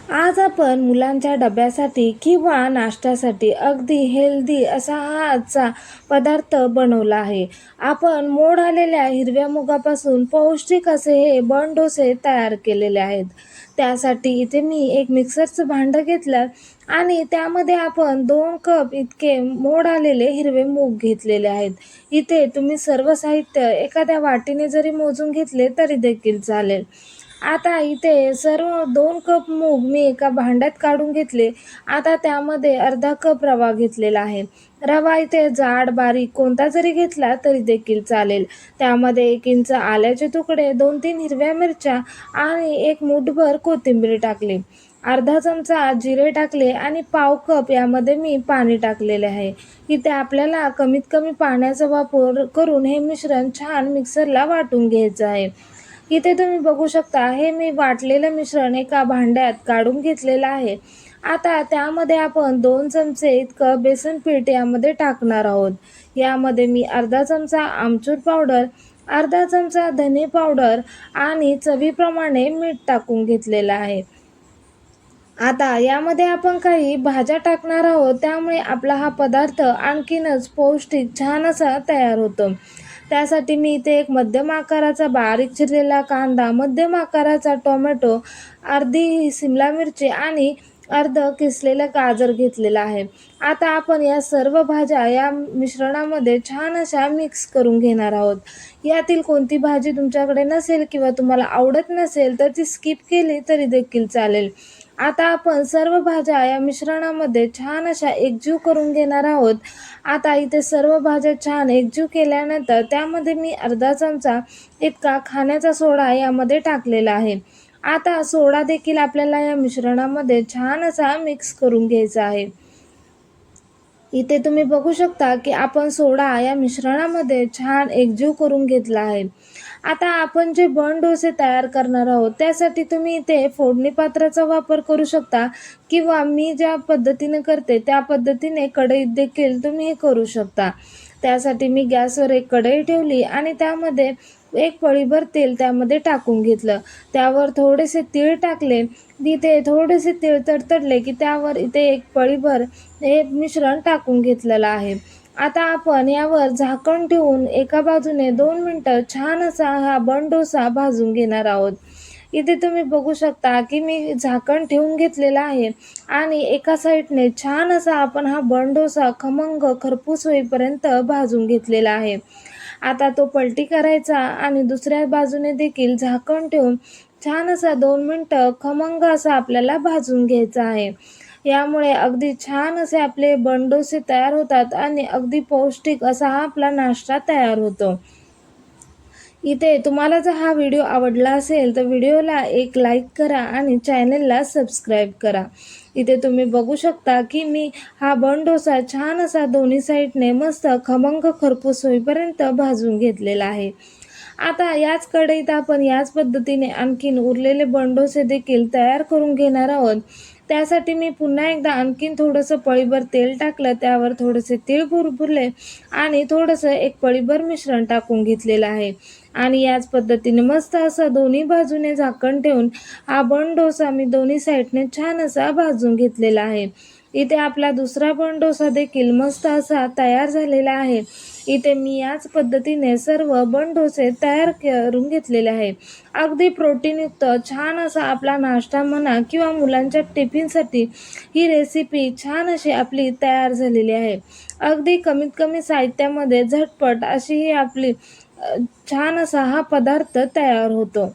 आज आपण मुलांच्या डब्यासाठी किंवा नाश्त्यासाठी अगदी हेल्दी असा हा आजचा पदार्थ बनवला आहे. आपण मोड आलेल्या हिरव्या मुगापासून पौष्टिक असे हे बनडोसे तयार केलेले आहेत. त्यासाठी इथे मी एक मिक्सरचं भांडं घेतलं आणि त्यामध्ये आपण 2 कप इतके मोड आलेले हिरवे मूग घेतलेले आहेत. इथे तुम्ही सर्व साहित्य एखाद्या वाटीने जरी मोजून घेतले तरी देखील चालेल. आता इथे सर्व 2 कप मूग मी एका भांड्यात काढून घेतले. आता त्यामध्ये अर्धा कप रवा घेतलेला आहे. रवा इथे जाड, बारीक कोणता जरी घेतला तरी देखील चालेल. त्यामध्ये 1 इंच आल्याचे तुकडे, 2-3 हिरव्या मिरच्या आणि 1 मूठभर कोथिंबीर टाकली. अर्धा चमचा जिरे टाकले आणि पाव कप यामध्ये मी पाणी टाकलेले आहे. इथे आपल्याला कमीत कमी पाण्याचा वापर करून हे मिश्रण छान मिक्सरला वाटून घ्यायचं आहे. इथे तुम्ही बघू शकता हे मी वाटलेलं मिश्रण एका भांड्यात काढून घेतलेलं आहे. आता त्यामध्ये आपण 2 चमचे इतकं बेसन पीठ यामध्ये टाकणार आहोत. यामध्ये मी अर्धा चमचा आमचूर पावडर, अर्धा चमचा धने पावडर आणि चवीप्रमाणे मीठ टाकून घेतलेलं आहे. आता यामध्ये आपण काही भाज्या टाकणार आहोत, त्यामुळे आपला हा पदार्थ आणखीनच पौष्टिक छान असा तयार होतो. त्यासाठी मी इथे एक मध्यम आकाराचा बारीक चिरलेला कांदा, मध्यम आकाराचा टोमॅटो, अर्धी सिमला मिरची आणि अर्धं किसलेलं गाजर घेतलेलं आहे. आता आपण या सर्व भाज्या या मिश्रणामध्ये छान अशा मिक्स करून घेणार आहोत. यातील कोणती भाजी तुमच्याकडे नसेल किंवा तुम्हाला आवडत नसेल तर ती स्किप केली तरी देखील चालेल. आता आपण सर्व भाज्या या मिश्रणामध्ये छान अशा एकजीव करून घेणार आहोत. आता इथे सर्व भाज्या छान एकजीव केल्यानंतर त्यामध्ये मी अर्धा चमचा इतका खाण्याचा सोडा यामध्ये टाकलेला आहे. आता सोडा देखील आपल्याला या मिश्रणामध्ये छान असा मिक्स करून घ्यायचा आहे. इथे तुम्ही बघू शकता की आपण सोडा या मिश्रणामध्ये छान एकजीव करून घेतला आहे. आता आपण जे बनडोसे तयार करणार आहोत त्यासाठी तुम्ही इथे फोडणी पात्राचा वापर करू शकता किंवा मी ज्या पद्धतीने करते त्या पद्धतीने कढईत देखील तुम्ही हे करू शकता. त्यासाठी मी गॅसवर एक कढई ठेवली आणि त्यामध्ये 1 पळीभर तेल त्यामध्ये टाकून घेतलं. त्यावर थोडेसे तीळ टाकले. तिथे थोडेसे तीळ तडतडले की त्यावर इथे 1 पळीभर हे मिश्रण टाकून घेतलेलं आहे. आता आपण यावर झाकण ठेवून एका बाजूने 2 मिनिटं छान असा हा बनडोसा भाजून घेणार आहोत. इथे तुम्ही बघू शकता की मी झाकण ठेवून घेतलेलं आहे आणि एका साईडने छान असा आपण हा बनडोसा खमंग खरपूस होईपर्यंत भाजून घेतलेला आहे. आता तो पलटी करायचा आणि दुसऱ्या बाजूने देखील झाकण ठेवून छान असा 2 मिनिटं खमंग असा आपल्याला भाजून घ्यायचा आहे. यामुळे अगदी छान असे आपले बनडोसे तयार होतात आणि अगदी पौष्टिक असा हा आपला नाश्ता तयार होतो. इथे तुम्हाला जर हा व्हिडिओ आवडला असेल तर व्हिडिओला एक लाईक करा आणि चॅनलला सबस्क्राईब करा. इथे तुम्ही बघू शकता की मी हा बनडोसा छान असा दोन्ही साईडने मस्त खमंग खरपूस होईपर्यंत भाजून घेतलेला आहे. आता याच कढईत आपण याच पद्धतीने आणखीन उरलेले बनडोसे देखील तयार करून घेणार आहोत. त्यासाठी मी पुन्हा एकदा आणखीन थोडंसं पळीभर तेल टाकलं, त्यावर थोडेसे तीळ भुरभुरले आणि थोडंसं 1 पळीभर मिश्रण टाकून घेतलेलं आहे आणि याच पद्धतीने मस्त असं दोन्ही बाजूने झाकण ठेवून हा बनडोसा मी दोन्ही साईडने छान असा भाजून घेतलेला आहे. इथे आपला दुसरा बनडोसा देखील मस्त असा तयार झालेला आहे. इथे मी याच पद्धतीने सर्व बनडोसे तयार करून घेतलेले आहे. अगदी प्रोटीनयुक्त छान असा आपला नाश्ता म्हणा किंवा मुलांच्या टिफिनसाठी ही रेसिपी छान अशी आपली तयार झालेली आहे. अगदी कमीत कमी साहित्यामध्ये झटपट अशी ही आपली छान असा हा पदार्थ तयार होतो.